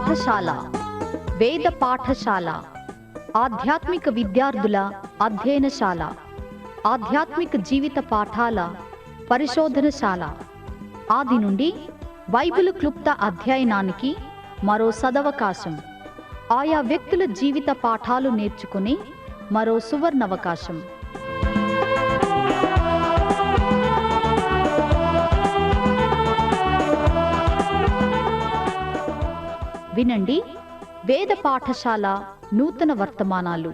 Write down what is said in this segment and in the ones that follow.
పాఠశాల వేద పాఠశాల ఆధ్యాత్మిక విద్యార్థుల అధ్యయనశాల ఆధ్యాత్మిక జీవిత పాఠాల పరిశోధనశాల ఆది నుండి బైబిలు క్లుప్త అధ్యయనానికి మరో సదవకాశం. ఆయా వ్యక్తుల జీవిత పాఠాలు నేర్చుకునే మరో సువర్ణవకాశం. వినండి వేద పాఠశాల నూతన వర్తమానాలు.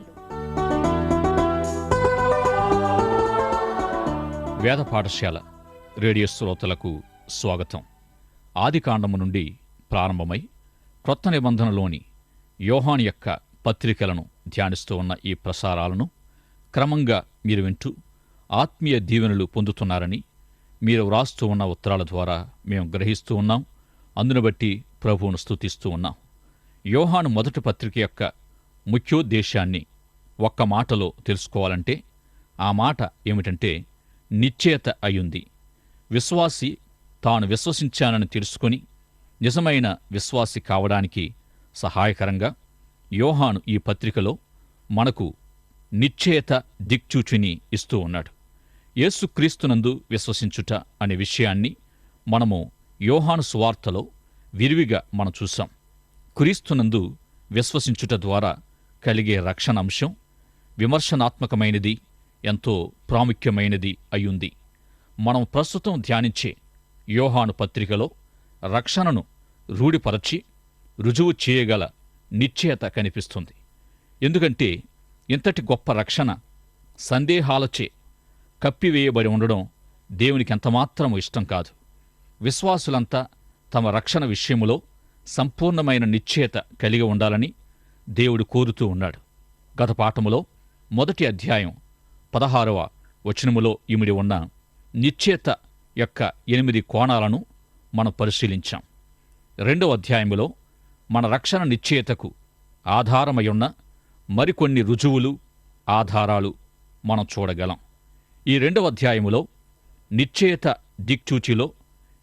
వేద పాఠశాల రేడియో శ్రోతలకు స్వాగతం. ఆదికాండము నుండి ప్రారంభమై క్రొత్త నిబంధనలోని యోహాను యొక్క పత్రికలను ధ్యానిస్తూ ఉన్న ఈ ప్రసారాలను క్రమంగా మీరు వింటూ ఆత్మీయ దీవెనలు పొందుతున్నారని మీరు వ్రాస్తూ ఉన్న ఉత్తరాల ద్వారా మేము గ్రహిస్తూ ఉన్నాం. అందును బట్టి ప్రభువును స్తుతిస్తూ ఉన్నాం. యోహాను మొదటి పత్రిక యొక్క ముఖ్యోద్దేశాన్ని ఒక్క మాటలో తెలుసుకోవాలంటే ఆ మాట ఏమిటంటే నిశ్చయత అయ్యుంది. విశ్వాసి తాను విశ్వసించానని తెలుసుకొని నిజమైన విశ్వాసి కావడానికి సహాయకరంగా యోహాను ఈ పత్రికలో మనకు నిశ్చయత దిక్చూచిని ఇస్తూ ఉన్నాడు. యేసుక్రీస్తునందు విశ్వసించుట అనే విషయాన్ని మనము యోహాను సువార్తలో విరివిగా మనం చూసాం. క్రీస్తునందు విశ్వసించుట ద్వారా కలిగే రక్షణ అంశం విమర్శనాత్మకమైనది, ఎంతో ప్రాముఖ్యమైనది అయ్యుంది. మనం ప్రస్తుతం ధ్యానించే యోహాను పత్రికలో రక్షణను రూఢిపరచి రుజువు చేయగల నిశ్చయత కనిపిస్తుంది. ఎందుకంటే ఇంతటి గొప్ప రక్షణ సందేహాలచే కప్పివేయబడి ఉండడం దేవునికి ఎంతమాత్రమూ ఇష్టం కాదు. విశ్వాసులంతా తమ రక్షణ విషయములో సంపూర్ణమైన నిశ్చయత కలిగి ఉండాలని దేవుడు కోరుతూ ఉన్నాడు. గత పాఠములో మొదటి అధ్యాయం 16వ వచనములో ఇమిడి ఉన్న నిశ్చయత యొక్క 8 కోణాలను మనం పరిశీలించాం. 2వ అధ్యాయములో మన రక్షణ నిశ్చయతకు ఆధారమయున్న మరికొన్ని రుజువులు, ఆధారాలు మనం చూడగలం. ఈ 2వ అధ్యాయములో నిశ్చయత దిక్చూచిలో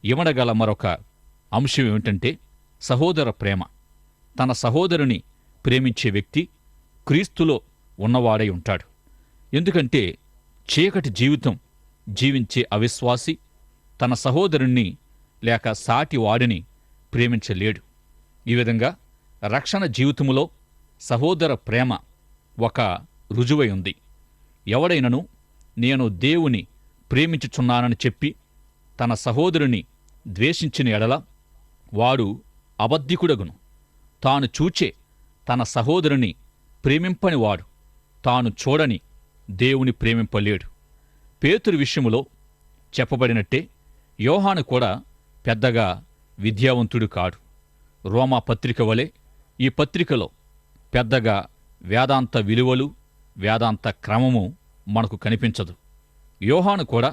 ఇమడగల మరొక అంశం ఏమిటంటే సహోదర ప్రేమ. తన సహోదరుని ప్రేమించే వ్యక్తి క్రీస్తులో ఉన్నవాడై ఉంటాడు. ఎందుకంటే చీకటి జీవితం జీవించే అవిశ్వాసి తన సహోదరుణ్ణి లేక సాటి వాడిని ప్రేమించలేడు. ఈ విధంగా రక్షణ జీవితములో సహోదర ప్రేమ ఒక రుజువై ఉంది. ఎవడైనను నేను దేవుని ప్రేమించుచున్నానని చెప్పి తన సహోదరుని ద్వేషించిన ఎడల వాడు అబద్ధికుడగును. తాను చూచే తన సహోదరుని ప్రేమింపనివాడు తాను చూడని దేవుని ప్రేమింపలేడు. పేతురు విషయములో చెప్పబడినట్టే యోహాను కూడా పెద్దగా విద్యావంతుడు కాడు. రోమా పత్రిక వలె ఈ పత్రికలో పెద్దగా వేదాంత విలువలు, వేదాంత క్రమము మనకు కనిపించదు. యోహాను కూడా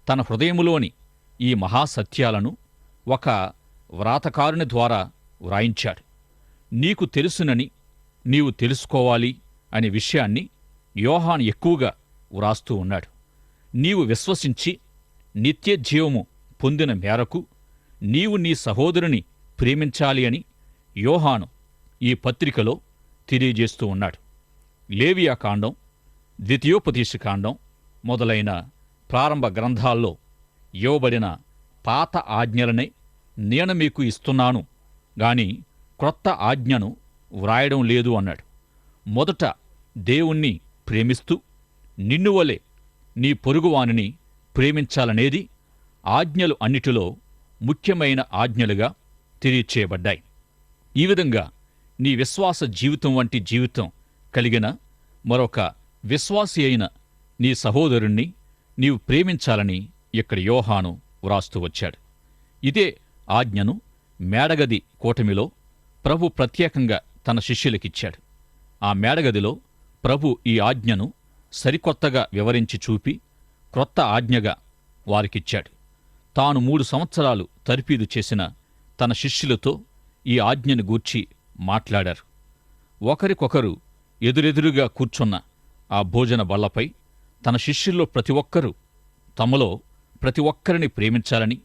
తన హృదయములోని ఈ మహాసత్యాలను ఒక వ్రాతకారుని ద్వారా వ్రాయించాడు. నీకు తెలుసునని నీవు తెలుసుకోవాలి అనే విషయాన్ని యోహాను ఎక్కువగా వ్రాస్తూ ఉన్నాడు. నీవు విశ్వసించి నిత్య జీవము పొందిన మేరకు నీవు నీ సహోదరుని ప్రేమించాలి అని యోహాను ఈ పత్రికలో తెలియజేస్తూ ఉన్నాడు. లేవియా కాండం, ద్వితీయోపదేశకాండం మొదలైన ప్రారంభ గ్రంథాల్లో ఇవ్వబడిన పాత ఆజ్ఞలనే నేను మీకు ఇస్తున్నాను గాని క్రొత్త ఆజ్ఞను వ్రాయడం లేదు అన్నాడు. మొదట దేవుణ్ణి ప్రేమిస్తూ నిన్నువలే నీ పొరుగువానిని ప్రేమించాలనేది ఆజ్ఞలు అన్నిటిలో ముఖ్యమైన ఆజ్ఞలుగా తెలియచేయబడ్డాయి. ఈ విధంగా నీ విశ్వాస జీవితం వంటి జీవితం కలిగిన మరొక విశ్వాసి అయిన నీ సహోదరుణ్ణి నీవు ప్రేమించాలని ఇక్కడ యోహాను వ్రాస్తూ వచ్చాడు. ఇదే ఆజ్ఞను మేడగది కూటమిలో ప్రభు ప్రత్యేకంగా తన శిష్యులకిచ్చాడు. ఆ మేడగదిలో ప్రభు ఈ ఆజ్ఞను సరికొత్తగా వివరించి చూపి క్రొత్త ఆజ్ఞగా వారికిచ్చాడు. తాను 3 సంవత్సరాలు తర్ఫీదు చేసిన తన శిష్యులతో ఈ ఆజ్ఞను గూర్చి మాట్లాడారు. ఒకరికొకరు ఎదురెదురుగా కూర్చున్న ఆ భోజన బల్లపై తన శిష్యుల్లో ప్రతి ఒక్కరూ తమలో ప్రతి ఒక్కరిని ప్రేమించాలని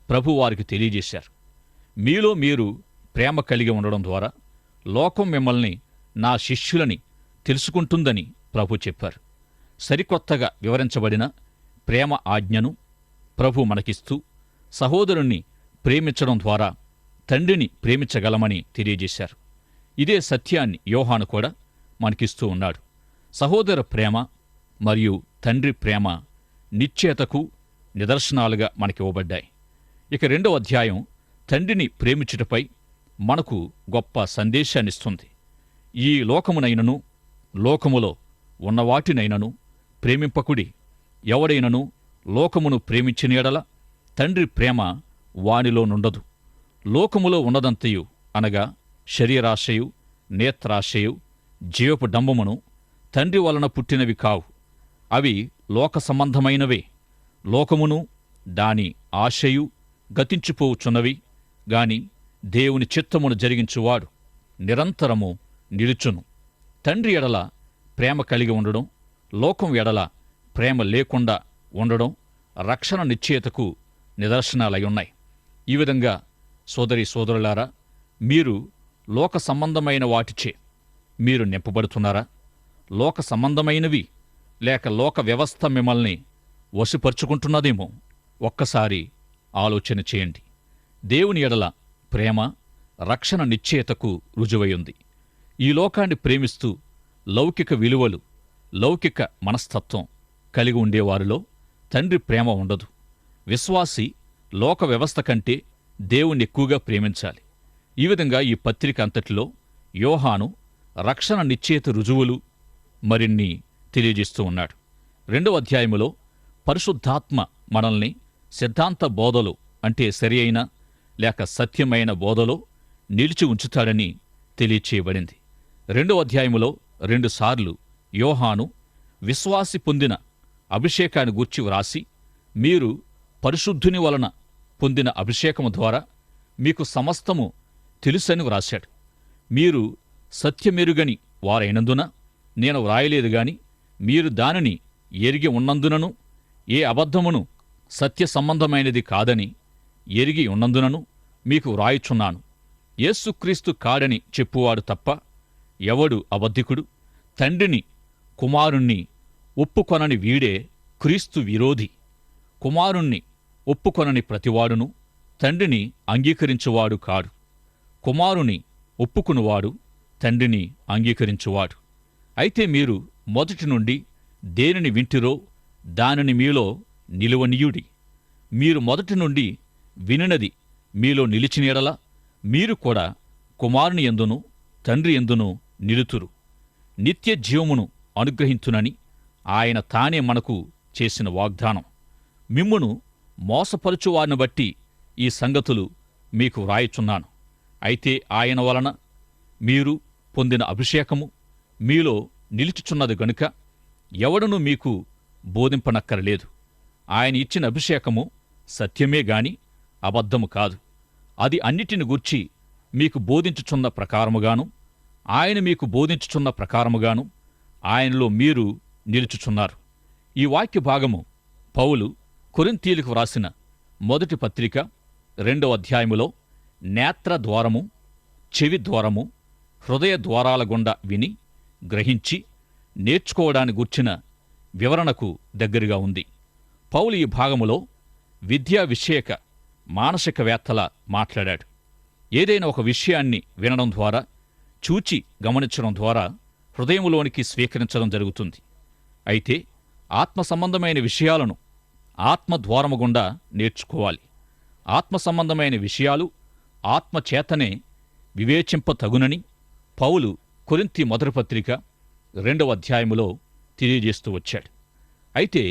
ప్రభు వారికి తెలియజేశారు. మీలో మీరు ప్రేమ కలిగి ఉండడం ద్వారా లోకం మిమ్మల్ని నా శిష్యులని తెలుసుకుంటుందని ప్రభు చెప్పారు. సరికొత్తగా వివరించబడిన ప్రేమ ఆజ్ఞను ప్రభు మనకిస్తూ సహోదరుణ్ణి ప్రేమించడం ద్వారా తండ్రిని ప్రేమించగలమని తెలియజేశారు. ఇదే సత్యాన్ని యోహాను కూడా మనకిస్తూ ఉన్నాడు. సహోదర ప్రేమ మరియు తండ్రి ప్రేమ నిశ్చయతకు నిదర్శనాలుగా మనకివ్వబడ్డాయి. ఇక 2వ అధ్యాయం తండ్రిని ప్రేమించుటపై మనకు గొప్ప సందేశాన్నిస్తుంది. ఈ లోకమునైనను లోకములో ఉన్నవాటినైనను ప్రేమింపకుడి. ఎవడైనను లోకమును ప్రేమించిన యెడల తండ్రి ప్రేమ వానిలో నుండదు. లోకములో ఉన్నదంతయు అనగా శరీరాశయు, నేత్రాశయు, జీవపు డంబమును తండ్రి వలన పుట్టినవి కావు. అవి లోక సంబంధమైనవే. లోకమును దాని ఆశయు గతించిపోవుచున్నవి గాని దేవుని చిత్తమును జరిగించువాడు నిరంతరము నిలుచును. తండ్రి ఎడల ప్రేమ కలిగి ఉండడం, లోకం ఎడల ప్రేమ లేకుండా ఉండడం రక్షణ నిశ్చయతకు నిదర్శనాలయ్యున్నాయి. ఈ విధంగా సోదరీ సోదరులారా, మీరు లోక సంబంధమైన వాటిచే మీరు నింపబడుతున్నారా? లోక సంబంధమైనవి లేక లోక వ్యవస్థ మిమ్మల్ని వశపరుచుకుంటున్నదేమో ఒక్కసారి ఆలోచన చేయండి. దేవుని ఎడల ప్రేమ రక్షణ నిశ్చయతకు రుజువైంది. ఈ లోకాన్ని ప్రేమిస్తూ లౌకిక విలువలు, లౌకిక మనస్తత్వం కలిగి ఉండేవారిలో తండ్రి ప్రేమ ఉండదు. విశ్వాసి లోక వ్యవస్థ కంటే దేవుణ్ణి ఎక్కువగా ప్రేమించాలి. ఈ విధంగా ఈ పత్రిక అంతటిలో యోహాను రక్షణ నిశ్చయిత రుజువులు మరిన్ని తెలియజేస్తూ ఉన్నాడు. 2వ అధ్యాయములో పరిశుద్ధాత్మ మనల్ని సిద్ధాంత బోధలు అంటే సరి అయిన లేక సత్యమైన బోధలో నిలిచి ఉంచుతాడని తెలియచేయబడింది. 2వ అధ్యాయములో 2 సార్లు యోహాను విశ్వాసి పొందిన అభిషేకాన్ని గూర్చి వ్రాసి, మీరు పరిశుద్ధుని వలన పొందిన అభిషేకము ద్వారా మీకు సమస్తము తెలుసని వ్రాశాడు. మీరు సత్యమెరుగని వారైనందున నేను వ్రాయలేదు గాని మీరు దానిని ఎరిగి ఉన్నందునను, ఏ అబద్ధమును సత్య సంబంధమైనది కాదని ఎరిగి ఉన్నందునను మీకు వ్రాయుచున్నాను. యేసుక్రీస్తు కాడని చెప్పువాడు తప్ప ఎవడు అబద్ధికుడు? తండ్రిని కుమారుణ్ణి ఒప్పుకొనని వీడే క్రీస్తు విరోధి. కుమారుణ్ణి ఒప్పుకొనని ప్రతివాడును తండ్రిని అంగీకరించువాడు కాడు. కుమారుని ఒప్పుకునివాడు తండ్రిని అంగీకరించువాడు. అయితే మీరు మొదటి నుండి దేనిని వింటిరో దానిని మీలో నిలువనీయుడి. మీరు మొదటి నుండి వినినది మీలో నిలిచిన యెడల మీరు కూడా కుమారుని యందును తండ్రి యందును నిలుతురు. నిత్య జీవమును అనుగ్రహించునని ఆయన తానే మనకు చేసిన వాగ్దానం. మిమ్మును మోసపరుచువారిని బట్టి ఈ సంగతులు మీకు వ్రాయుచున్నాను. అయితే ఆయన వలన మీరు పొందిన అభిషేకము మీలో నిలుచుచున్నది గనుక ఎవడనూ మీకు బోధింపనక్కరలేదు. ఆయన ఇచ్చిన అభిషేకము సత్యమే గాని అబద్ధము కాదు. అది అన్నిటిని గూర్చి మీకు బోధించుచున్న ప్రకారముగాను ఆయన మీకు బోధించుచున్న ప్రకారముగాను ఆయనలో మీరు నిలుచుచున్నారు. ఈ వాక్య భాగము పౌలు కొరింథీయులకు వ్రాసిన మొదటి పత్రిక 2వ అధ్యాయములో నేత్ర ద్వారము, చెవి ద్వారము, హృదయ ద్వారాల గుండా విని గ్రహించి నేర్చుకోవడాన్ని గూర్చిన వివరణకు దగ్గరగా ఉంది. పౌలు ఈ భాగములో విద్యా విషయక మానసికవేత్తలా మాట్లాడాడు. ఏదైనా ఒక విషయాన్ని వినడం ద్వారా, చూచి గమనించడం ద్వారా హృదయములోనికి స్వీకరించడం జరుగుతుంది. అయితే ఆత్మ సంబంధమైన విషయాలను ఆత్మద్వారము గుండా నేర్చుకోవాలి. ఆత్మ సంబంధమైన విషయాలు ఆత్మచేతనే వివేచింపతగునని పౌలు కొరింథీ మొదటి పత్రిక 2వ అధ్యాయములో తెలియజేస్తూ వచ్చాడు. అయితే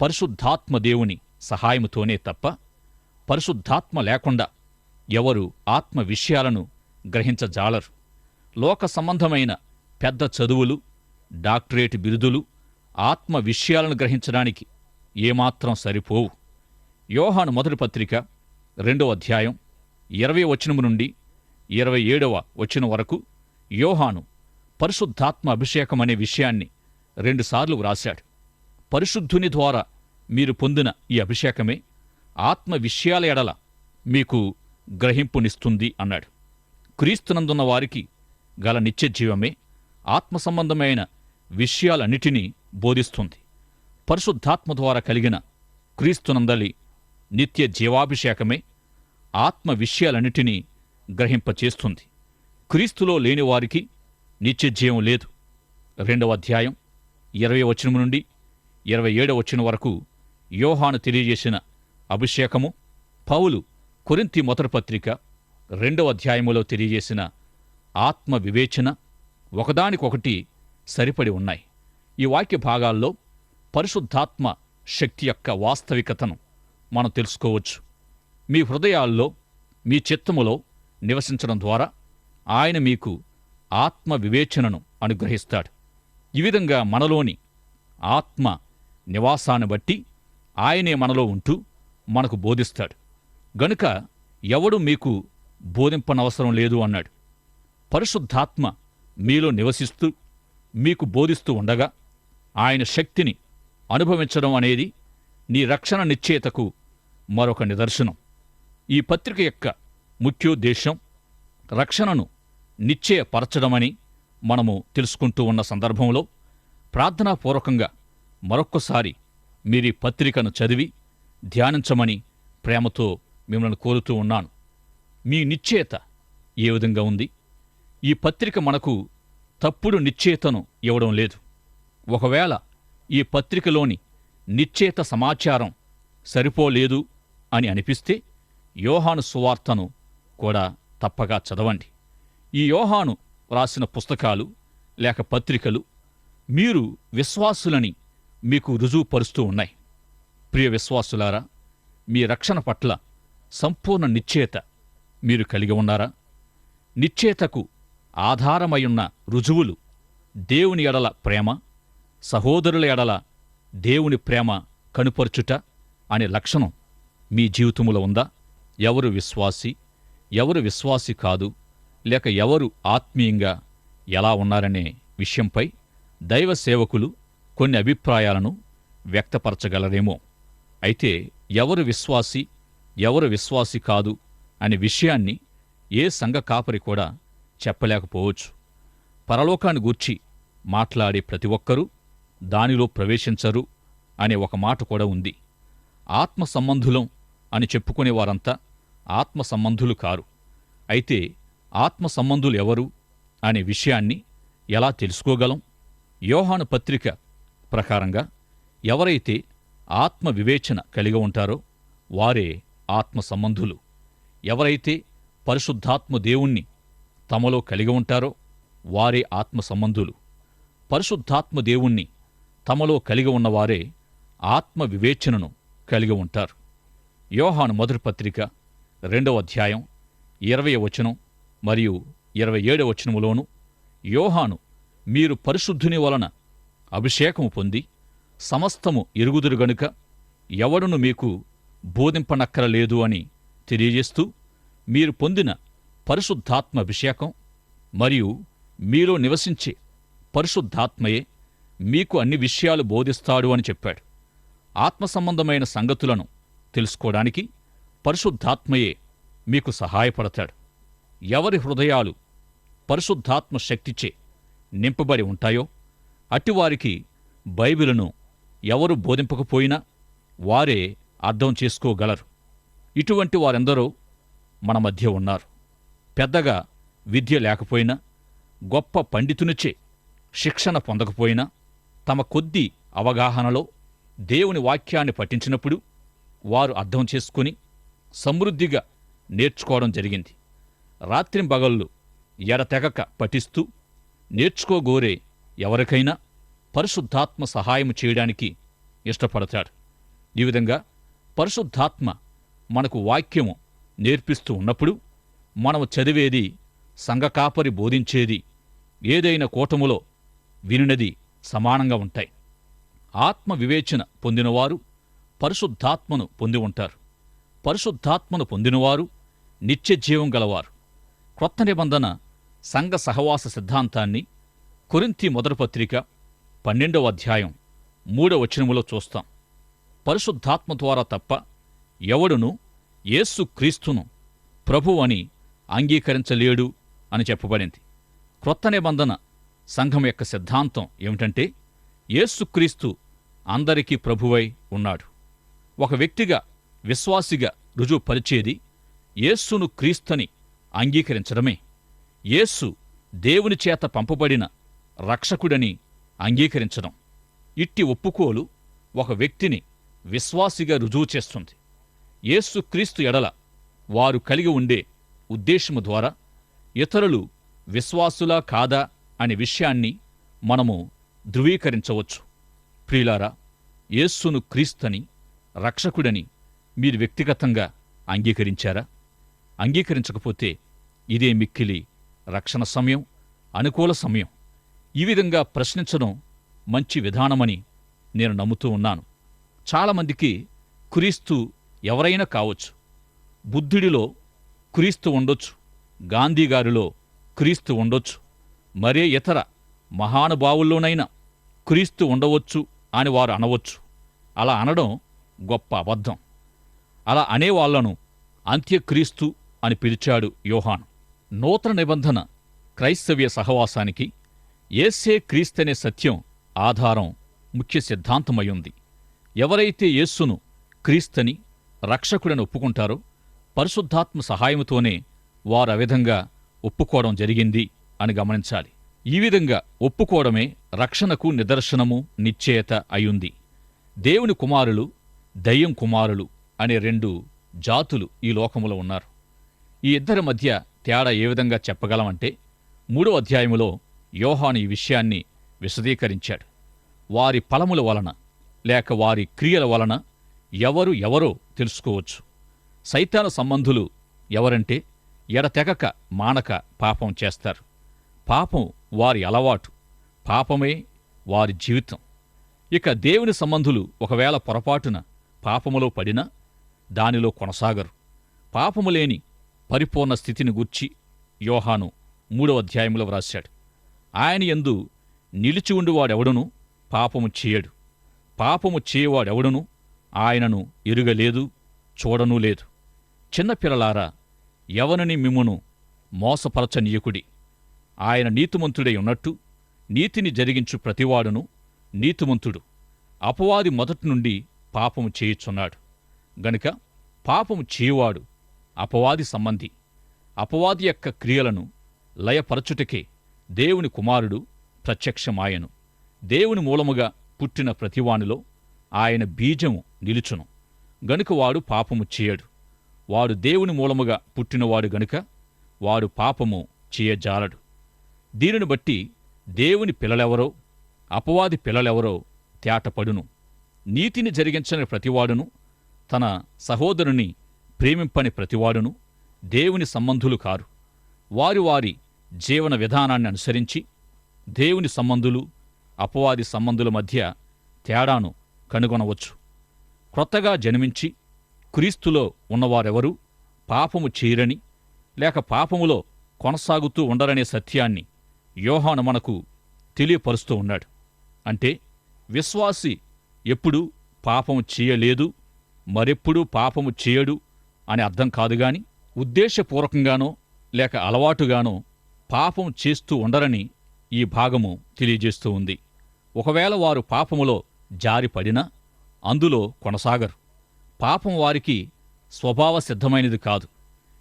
పరిశుద్ధాత్మ దేవుని సహాయముతోనే తప్ప పరిశుద్ధాత్మ లేకుండా ఎవరు ఆత్మ విషయాలను గ్రహించజాలరు. లోక సంబంధమైన పెద్ద చదువులు, డాక్టరేట్ బిరుదులు ఆత్మ విషయాలను గ్రహించడానికి ఏమాత్రం సరిపోవు. యోహాను మొదటి పత్రిక 2వ అధ్యాయం 20వ వచనం నుండి 27వ వచనం వరకు యోహాను పరిశుద్ధాత్మ అభిషేకమనే విషయాన్ని 2 సార్లు వ్రాశాడు. పరిశుద్ధుని ద్వారా మీరు పొందిన ఈ అభిషేకమే ఆత్మ విషయాల ఎడల మీకు గ్రహింపునిస్తుంది అన్నాడు. క్రీస్తునందున్న వారికి గల నిత్య జీవమే ఆత్మ సంబంధమైన విషయాలన్నిటినీ బోధిస్తుంది. పరిశుద్ధాత్మ ద్వారా కలిగిన క్రీస్తునందలి నిత్య జీవాభిషేకమే ఆత్మ విషయాలన్నిటినీ గ్రహింపచేస్తుంది. క్రీస్తులో లేనివారికి నిత్య జీవం లేదు. 2వ అధ్యాయం 20వ వచనం నుండి 27వ వచనం వరకు యోహాను తెలియజేసిన అభిషేకము, పౌలు కొరింథీ మొదటి పత్రిక 2వ అధ్యాయములో తెలియజేసిన ఆత్మ వివేచన ఒకదానికొకటి సరిపడి ఉన్నాయి. ఈ వాక్య భాగాల్లో పరిశుద్ధాత్మ శక్తి యొక్క వాస్తవికతను మనం తెలుసుకోవచ్చు. మీ హృదయాల్లో, మీ చిత్తములో నివసించడం ద్వారా ఆయన మీకు ఆత్మ వివేచనను అనుగ్రహిస్తాడు. ఈ విధంగా మనలోని ఆత్మ నివాసాన్ని బట్టి ఆయనే మనలో ఉంటూ మనకు బోధిస్తాడు. గనుక ఎవడు మీకు బోధింపనవసరం లేదు అన్నాడు. పరిశుద్ధాత్మ మీలో నివసిస్తూ మీకు బోధిస్తూ ఉండగా ఆయన శక్తిని అనుభవించడం అనేది నీ రక్షణ నిశ్చయతకు మరొక నిదర్శనం. ఈ పత్రిక యొక్క ముఖ్యోద్దేశం రక్షణను నిశ్చయపరచడమని మనము తెలుసుకుంటూ ఉన్న సందర్భంలో ప్రార్థనాపూర్వకంగా మరొక్కసారి మీరీ పత్రికను చదివి ధ్యానించమని ప్రేమతో మిమ్మల్ని కోరుతూ ఉన్నాను. మీ నిశ్చయత ఏ విధంగా ఉంది? ఈ పత్రిక మనకు తప్పుడు నిశ్చయతను ఇవ్వడం లేదు. ఒకవేళ ఈ పత్రికలోని నిశ్చయత సమాచారం సరిపోలేదు అని అనిపిస్తే యోహాను సువార్తను కూడా తప్పగా చదవండి. ఈ యోహాను రాసిన పుస్తకాలు లేక పత్రికలు మీరు విశ్వాసులని మీకు రుజువుపరుస్తూ ఉన్నాయి. ప్రియ విశ్వాసులారా, మీ రక్షణ పట్ల సంపూర్ణ నిశ్చయత మీరు కలిగి ఉన్నారా? నిశ్చయతకు ఆధారమయున్న రుజువులు దేవుని ఎడల ప్రేమ, సహోదరుల ఎడల దేవుని ప్రేమ కనుపరుచుట అనే లక్షణం మీ జీవితములో ఉందా? ఎవరు విశ్వాసి, ఎవరు విశ్వాసి కాదు, లేక ఎవరు ఆత్మీయంగా ఎలా ఉన్నారనే విషయంపై దైవ సేవకులు కొన్ని అభిప్రాయాలను వ్యక్తపరచగలరేమో. అయితే ఎవరు విశ్వాసి, ఎవరు విశ్వాసి కాదు అనే విషయాన్ని ఏ సంఘ కాపరి కూడా చెప్పలేకపోవచ్చు. పరలోకాన్ని గూర్చి మాట్లాడే ప్రతి ఒక్కరూ దానిలో ప్రవేశించరు అనే ఒక మాట కూడా ఉంది. ఆత్మ సంబంధులం అని చెప్పుకునే వారంతా ఆత్మ సంబంధులు కారు. అయితే ఆత్మ సంబంధులు ఎవరు అనే విషయాన్ని ఎలా తెలుసుకోగలం? యోహాను పత్రిక ప్రకారంగా ఎవరైతే ఆత్మ వివేచన కలిగి ఉంటారో వారే ఆత్మ సంబంధులు. ఎవరైతే పరిశుద్ధాత్మ దేవుణ్ణి తమలో కలిగి ఉంటారో వారే ఆత్మ సంబంధులు. పరిశుద్ధాత్మ దేవుణ్ణి తమలో కలిగి ఉన్నవారే ఆత్మ వివేచనను కలిగి ఉంటారు. యోహాను మొదటి పత్రిక 2వ అధ్యాయం 20వ వచనం మరియు 27వ వచనములోను యోహాను మీరు పరిశుద్ధుని వలన అభిషేకము పొంది సమస్తము ఎరుగుదురు గనుక ఎవడును మీకు బోధింపనక్కరలేదు అని తెలియజేస్తూ మీరు పొందిన పరిశుద్ధాత్మ అభిషేకం మరియు మీలో నివసించే పరిశుద్ధాత్మయే మీకు అన్ని విషయాలు బోధిస్తాడు అని చెప్పాడు. ఆత్మ సంబంధమైన సంగతులను తెలుసుకోవడానికి పరిశుద్ధాత్మయే మీకు సహాయపడతాడు. ఎవరి హృదయాలు పరిశుద్ధాత్మ శక్తిచే నింపబడి ఉంటాయో అట్టివారికి బైబిలును ఎవరు బోధింపకపోయినా వారే అర్థం చేసుకోగలరు. ఇటువంటి వారెందరో మన మధ్య ఉన్నారు. పెద్దగా విద్య లేకపోయినా, గొప్ప పండితునిచే శిక్షణ పొందకపోయినా, తమ కొద్ది అవగాహనలో దేవుని వాక్యాన్ని పఠించినప్పుడు వారు అర్థం చేసుకుని సమృద్ధిగా నేర్చుకోవడం జరిగింది. రాత్రింబగళ్ళు ఎడతెగక పఠిస్తూ నేర్చుకోగోరే ఎవరికైనా పరిశుద్ధాత్మ సహాయం చేయడానికి ఇష్టపడతాడు. ఈ విధంగా పరిశుద్ధాత్మ మనకు వాక్యము నేర్పిస్తూ ఉన్నప్పుడు మనము చదివేది, సంఘకాపరి బోధించేది, ఏదైనా కూటములో వినినది సమానంగా ఉంటాయి. ఆత్మ వివేచన పొందినవారు పరిశుద్ధాత్మను పొంది ఉంటారు. పరిశుద్ధాత్మను పొందినవారు నిత్యజీవం గలవారు. క్రొత్త నిబంధన సంఘ సహవాస సిద్ధాంతాన్ని కొరింథీ మొదటి పత్రిక 12వ అధ్యాయం 3వ వచనములో చూస్తాం. పరిశుద్ధాత్మ ద్వారా తప్ప ఎవడును యేసు క్రీస్తును ప్రభువు అని అంగీకరించలేడు అని చెప్పబడింది. క్రొత్త నిబంధన సంఘం యొక్క సిద్ధాంతం ఏమిటంటే యేసుక్రీస్తు అందరికీ ప్రభువై ఉన్నాడు. ఒక వ్యక్తిగా విశ్వాసిగా రుజువుపరిచేది యేస్సును క్రీస్తుని అంగీకరించడమే. యేస్సు దేవుని చేత పంపబడిన రక్షకుడని అంగీకరించడం. ఇట్టి ఒప్పుకోలు ఒక వ్యక్తిని విశ్వాసిగా రుజువు చేస్తుంది. యేసుక్రీస్తు ఎడల వారు కలిగి ఉండే ఉద్దేశము ద్వారా ఇతరులు విశ్వాసులా కాదా అనే విషయాన్ని మనము ధృవీకరించవచ్చు. ప్రియులారా, యేస్సును క్రీస్తని రక్షకుడని మీరు వ్యక్తిగతంగా అంగీకరించారా? అంగీకరించకపోతే ఇదే మిక్కిలి రక్షణ సమయం, అనుకూల సమయం. ఈ విధంగా ప్రశ్నించడం మంచి విధానమని నేను నమ్ముతూ ఉన్నాను. చాలామందికి క్రీస్తు ఎవరైనా కావచ్చు. బుద్ధుడిలో క్రీస్తు ఉండొచ్చు, గాంధీగారిలో క్రీస్తు ఉండొచ్చు, మరే ఇతర మహానుభావుల్లోనైనా క్రీస్తు ఉండవచ్చు అని వారు అనవచ్చు. అలా అనడం గొప్ప అబద్ధం. అలా అనేవాళ్లను అంత్యక్రీస్తు అని పిలిచాడు యోహాను. నూతన నిబంధన క్రైస్తవ్య సహవాసానికి యేస్సే క్రీస్తనే సత్యం ఆధారం, ముఖ్య సిద్ధాంతమయ్యుంది. ఎవరైతే యేస్సును క్రీస్తని రక్షకుడని ఒప్పుకుంటారో పరిశుద్ధాత్మ సహాయముతోనే వారు ఆ విధంగా ఒప్పుకోవడం జరిగింది అని గమనించాలి. ఈ విధంగా ఒప్పుకోవడమే రక్షణకు నిదర్శనము, నిశ్చయత అయ్యుంది. దేవుని కుమారులు, దయ్యం కుమారులు అనే రెండు జాతులు ఈ లోకములో ఉన్నారు. ఈ ఇద్దరి మధ్య తేడా ఏ విధంగా చెప్పగలమంటే 3వ అధ్యాయములో యోహాను ఈ విషయాన్ని విశదీకరించాడు. వారి ఫలముల వలన లేక వారి క్రియల వలన ఎవరో తెలుసుకోవచ్చు. సైతాను సంబంధులు ఎవరంటే ఎడతెగక మానక పాపం చేస్తారు. పాపం వారి అలవాటు, పాపమే వారి జీవితం. ఇక దేవుని సంబంధులు ఒకవేళ పొరపాటున పాపములో పడినా దానిలో కొనసాగరు. పాపము లేని పరిపూర్ణ స్థితిని గూర్చి యోహాను 3వ అధ్యాయంలో వ్రాశాడు. ఆయన యందు నిలిచి ఉండువాడెవడునూ పాపము చేయడు. పాపము చేయవాడెవడునూ ఆయనను ఎరుగలేదు, చూడనూ లేదు. చిన్నపిల్లలారా, ఎవరిని మిమ్మును మోసపరచనీయకుడి. ఆయన నీతిమంతుడై ఉన్నట్టు నీతిని జరిగించు ప్రతివాడును నీతిమంతుడు. అపవాది మొదటి నుండి పాపము చేయుచున్నాడు గనుక పాపము చేయువాడు అపవాది సంబంధి. అపవాది యొక్క క్రియలను లయపరచుటకే దేవుని కుమారుడు ప్రత్యక్షమాయను. దేవుని మూలముగా పుట్టిన ప్రతివానిలో ఆయన బీజము నిలుచును గనుక వాడు పాపము చేయడు. వాడు దేవుని మూలముగా పుట్టినవాడు గనుక వాడు పాపము చేయజాలడు. దీనిని బట్టి దేవుని పిల్లలెవరో అపవాది పిల్లలెవరో తేటపడును. నీతిని జరిగించని ప్రతివాడును తన సహోదరుని ప్రేమింపని ప్రతివాడును దేవుని సంబంధులు కారు. వారి వారి జీవన విధానాన్ని అనుసరించి దేవుని సంబంధులు, అపవాది సంబంధుల మధ్య తేడాను కనుగొనవచ్చు. క్రొత్తగా జన్మించి క్రీస్తులో ఉన్నవారెవరూ పాపము చేయరని లేక పాపములో కొనసాగుతూ ఉండరనే సత్యాన్ని యోహాను మనకు తెలియపరుస్తూ ఉన్నాడు. అంటే విశ్వాసి ఎప్పుడూ పాపము చేయలేదు, మరెప్పుడూ పాపము చేయడు అని అర్థం కాదుగాని ఉద్దేశపూర్వకంగానో లేక అలవాటుగానో పాపం చేస్తూ ఉండరని ఈ భాగము తెలియజేస్తూ ఉంది. ఒకవేళ వారు పాపములో జారిపడినా అందులో కొనసాగరు. పాపం వారికి స్వభావ సిద్ధమైనది కాదు.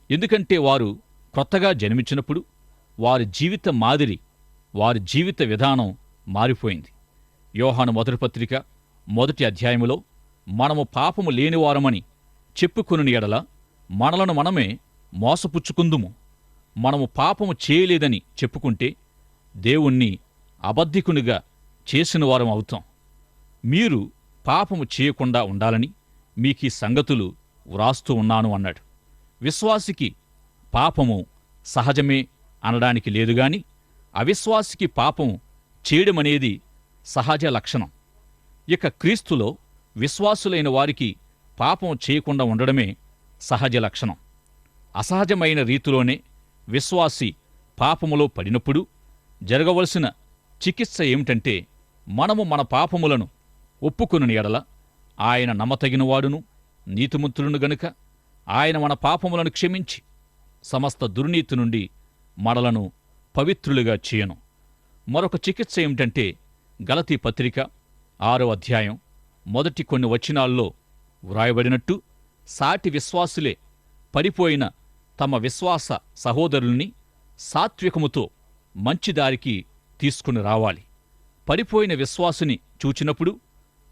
ఎందుకంటే వారు కొత్తగా జన్మించినప్పుడు వారి జీవిత మాదిరి, వారి జీవిత విధానం మారిపోయింది. యోహాను మొదటి పత్రిక 1వ అధ్యాయములో మనము పాపము లేనివారమని చెప్పుకొనిన ఎడల మనలను మనమే మోసపుచ్చుకుందుము. మనము పాపము చేయలేదని చెప్పుకుంటే దేవుణ్ణి అబద్ధికునిగా చేసిన వారం అవుతాం. మీరు పాపము చేయకుండా ఉండాలని మీకీ సంగతులు వ్రాస్తూ ఉన్నాను అన్నాడు. విశ్వాసికి పాపము సహజమే అనడానికి లేదుగాని అవిశ్వాసికి పాపము చేయడమనేది సహజ లక్షణం. ఇక క్రీస్తులో విశ్వాసులైన వారికి పాపం చేయకుండా ఉండడమే సహజ లక్షణం. అసహజమైన రీతిలోనే విశ్వాసి పాపములో పడినప్పుడు జరగవలసిన చికిత్స ఏమిటంటే మనము మన పాపములను ఒప్పుకొనిన ఎడల ఆయన నమ్మతగినవాడును నీతిమంతుడును గనుక ఆయన మన పాపములను క్షమించి సమస్త దుర్నీతి నుండి మనలను పవిత్రులుగా చేయను. మరొక చికిత్స ఏమిటంటే గలతీ పత్రిక 6వ అధ్యాయం మొదటి కొన్ని వచనాల్లో వ్రాయబడినట్టు సాటి విశ్వాసులే పడిపోయిన తమ విశ్వాస సహోదరుల్ని సాత్వికముతో మంచిదారికి తీసుకుని రావాలి. పడిపోయిన విశ్వాసుని చూచినప్పుడు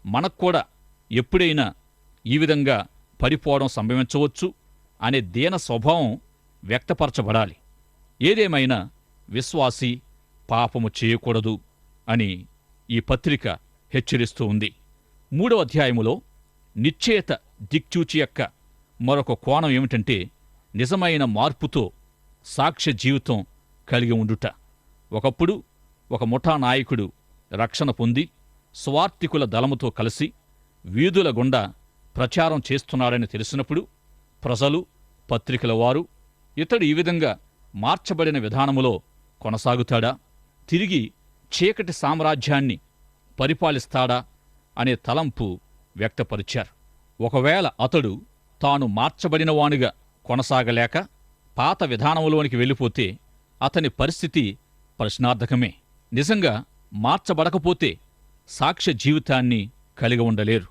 మనక్కూడా ఎప్పుడైనా ఈ విధంగా పడిపోవడం సంభవించవచ్చు అనే దీన స్వభావం వ్యక్తపరచబడాలి. ఏదేమైనా విశ్వాసి పాపము చేయకూడదు అని ఈ పత్రిక హెచ్చరిస్తూ ఉంది. 3వ అధ్యాయములో నిశ్చయత దిక్చూచి యొక్క మరొక కోణం ఏమిటంటే నిజమైన మార్పుతో సాక్ష్య జీవితం కలిగి ఉండుట. ఒకప్పుడు ఒక ముఠా నాయకుడు రక్షణ పొంది స్వార్థికుల దళముతో కలిసి వీధుల గుండా ప్రచారం చేస్తున్నాడని తెలిసినప్పుడు ప్రజలు, పత్రికల వారు ఇతడు ఈ విధంగా మార్చబడిన విధానములో కొనసాగుతాడా, తిరిగి చీకటి సామ్రాజ్యాన్ని పరిపాలిస్తాడా అనే తలంపు వ్యక్తపరిచారు. ఒకవేళ అతడు తాను మార్చబడినవానుగా కొనసాగలేక పాత విధానములోనికి వెళ్ళిపోతే అతని పరిస్థితి ప్రశ్నార్థకమే. నిజంగా మార్చబడకపోతే సాక్ష్య జీవితాన్ని కలిగి ఉండలేరు.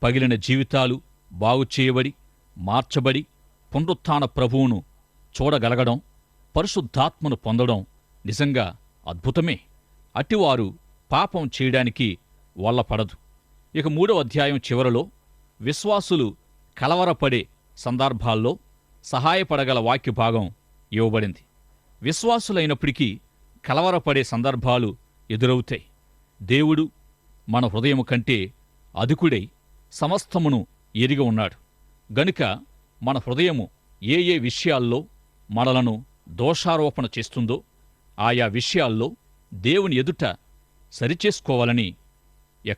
పగిలిన జీవితాలు బాగుచేయబడి మార్చబడి పునరుత్థాన ప్రభువును చూడగలగడం, పరిశుద్ధాత్మను పొందడం నిజంగా అద్భుతమే. అట్టివారు పాపం చేయడానికి వల్లపడదు. ఇక 3వ అధ్యాయం చివరలో విశ్వాసులు కలవరపడే సందర్భాల్లో సహాయపడగల వాక్య భాగం ఇవ్వబడింది. విశ్వాసులైనప్పటికీ కలవరపడే సందర్భాలు ఎదురవుతాయి. దేవుడు మన హృదయము కంటే అధికుడై సమస్తమును ఎరిగి ఉన్నాడు గనుక మన హృదయము ఏ ఏ విషయాల్లో మనలను దోషారోపణ చేస్తుందో ఆయా విషయాల్లో దేవుని ఎదుట సరిచేసుకోవాలని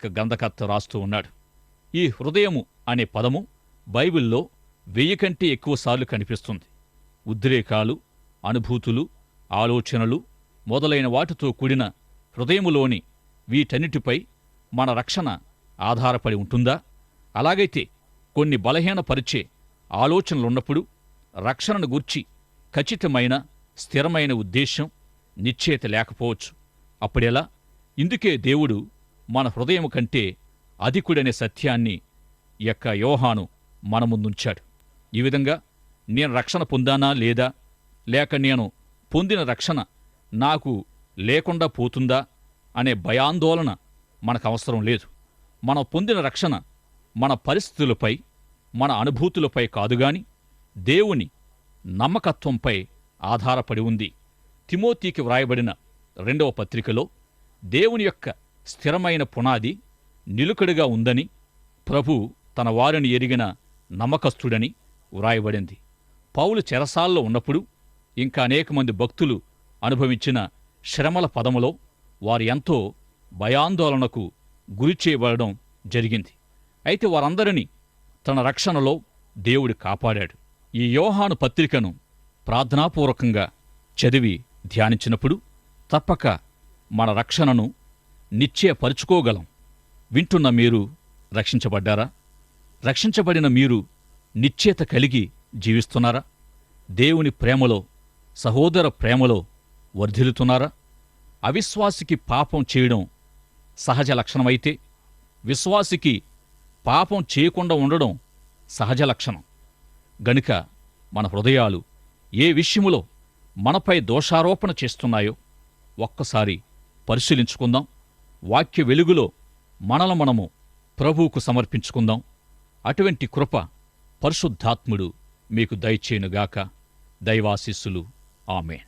గ్రంథకర్త రాస్తూ ఉన్నాడు. ఈ హృదయము అనే పదము బైబిల్లో 1000 కంటే ఎక్కువసార్లు కనిపిస్తుంది. ఉద్రేకాలు, అనుభూతులు, ఆలోచనలు మొదలైన వాటితో కూడిన హృదయములోని వీటన్నిటిపై మన రక్షణ ఆధారపడి ఉంటుందా? అలాగైతే కొన్ని బలహీనపరిచే ఆలోచనలున్నప్పుడు రక్షణను గూర్చి ఖచ్చితమైన స్థిరమైన ఉద్దేశం, నిశ్చయత లేకపోవచ్చు. అప్పుడెలా? ఇందుకే దేవుడు మన హృదయము కంటే అధికుడనే సత్యాన్ని యోహాను మన ముందుంచాడు. ఈ విధంగా నేను రక్షణ పొందానా లేదా, లేక నేను పొందిన రక్షణ నాకు లేకుండా పోతుందా అనే భయాందోళన మనకు అవసరం లేదు. మనం పొందిన రక్షణ మన పరిస్థితులపై, మన అనుభూతులపై కాదుగాని దేవుని నమ్మకత్వంపై ఆధారపడి ఉంది. తిమోతికి వ్రాయబడిన 2వ పత్రికలో దేవుని యొక్క స్థిరమైన పునాది నిలుకడగా ఉందని, ప్రభు తన వారిని ఎరిగిన నమ్మకస్తుడని వ్రాయబడింది. పౌలు చెరసాల్లో ఉన్నప్పుడు ఇంకా అనేక మంది భక్తులు అనుభవించిన శ్రమల పదములో వారు ఎంతో భయాందోళనకు గురిచేయబడడం జరిగింది. అయితే వారందరినీ తన రక్షణలో దేవుడు కాపాడాడు. ఈ యోహాను పత్రికను ప్రార్థనాపూర్వకంగా చదివి ధ్యానించినప్పుడు తప్పక మన రక్షణను నిశ్చయపరుచుకోగలం. వింటున్న మీరు రక్షించబడ్డారా? రక్షించబడిన మీరు నిశ్చయత కలిగి జీవిస్తున్నారా? దేవుని ప్రేమలో, సహోదర ప్రేమలో వర్ధిల్లుతున్నారా? అవిశ్వాసికి పాపం చేయడం సహజ లక్షణమైతే విశ్వాసికి పాపం చేయకుండా ఉండడం సహజ లక్షణం. గనుక మన హృదయాలు ఏ విషయములో మనపై దోషారోపణ చేస్తున్నాయో ఒక్కసారి పరిశీలించుకుందాం. వాక్య వెలుగులో మనల మనము ప్రభువుకు సమర్పించుకుందాం. అటువంటి కృప పరిశుద్ధాత్ముడు మీకు దయచేయునుగాక. దైవాశీస్సులు. ఆమేన్.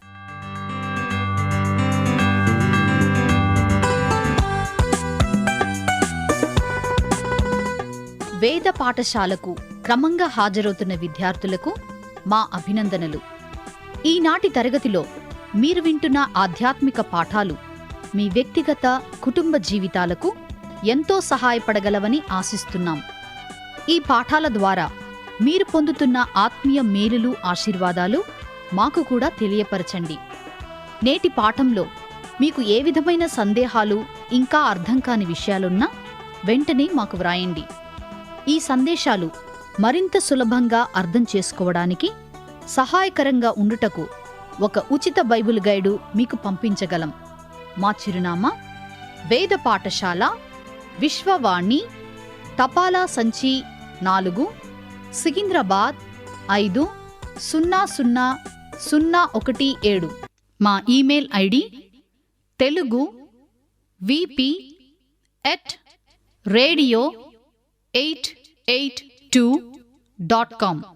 వేద పాఠశాలకు క్రమంగా హాజరవుతున్న విద్యార్థులకు మా అభినందనలు. ఈనాటి తరగతిలో మీరు వింటున్న ఆధ్యాత్మిక పాఠాలు మీ వ్యక్తిగత, కుటుంబ జీవితాలకు ఎంతో సహాయపడగలవని ఆశిస్తున్నాం. ఈ పాఠాల ద్వారా మీరు పొందుతున్న ఆత్మీయ మేలులు, ఆశీర్వాదాలు మాకు కూడా తెలియపరచండి. నేటి పాఠంలో మీకు ఏ విధమైన సందేహాలు, ఇంకా అర్థం కాని విషయాలున్నా వెంటనే మాకు వ్రాయండి. ఈ సందేశాలు మరింత సులభంగా అర్థం చేసుకోవడానికి సహాయకరంగా ఉండుటకు ఒక ఉచిత బైబిల్ గైడు మీకు పంపించగలం. మా చిరునామా: వేద పాఠశాల, విశ్వవాణి, తపాలా సంచి 4, సికింద్రాబాద్ 500017. మా ఇమెయిల్ ఐడి telugu@radio882.com.